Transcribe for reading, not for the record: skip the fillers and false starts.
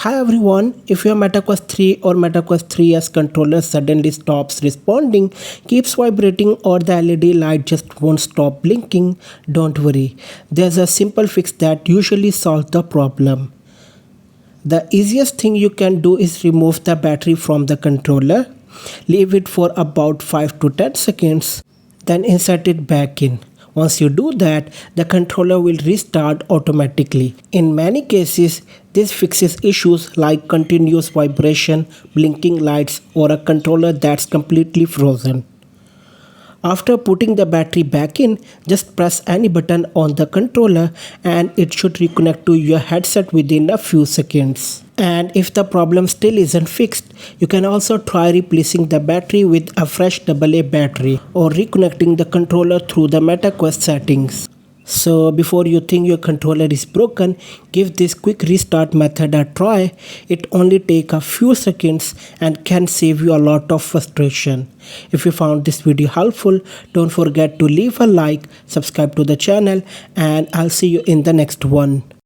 Hi everyone, if your MetaQuest 3 or MetaQuest 3s controller suddenly stops responding, keeps vibrating or the LED light just won't stop blinking, don't worry. There's a simple fix that usually solves the problem. The easiest thing you can do is remove the battery from the controller, leave it for about 5 to 10 seconds, then insert it back in. Once you do that, the controller will restart automatically. In many cases, this fixes issues like continuous vibration, blinking lights, or a controller that's completely frozen. After putting the battery back in, just press any button on the controller and it should reconnect to your headset within a few seconds. And if the problem still isn't fixed, you can also try replacing the battery with a fresh AA battery or reconnecting the controller through the MetaQuest settings. So before you think your controller is broken, give this quick restart method a try. It only takes a few seconds and can save you a lot of frustration. If you found this video helpful, don't forget to leave a like, subscribe to the channel, and I'll see you in the next one.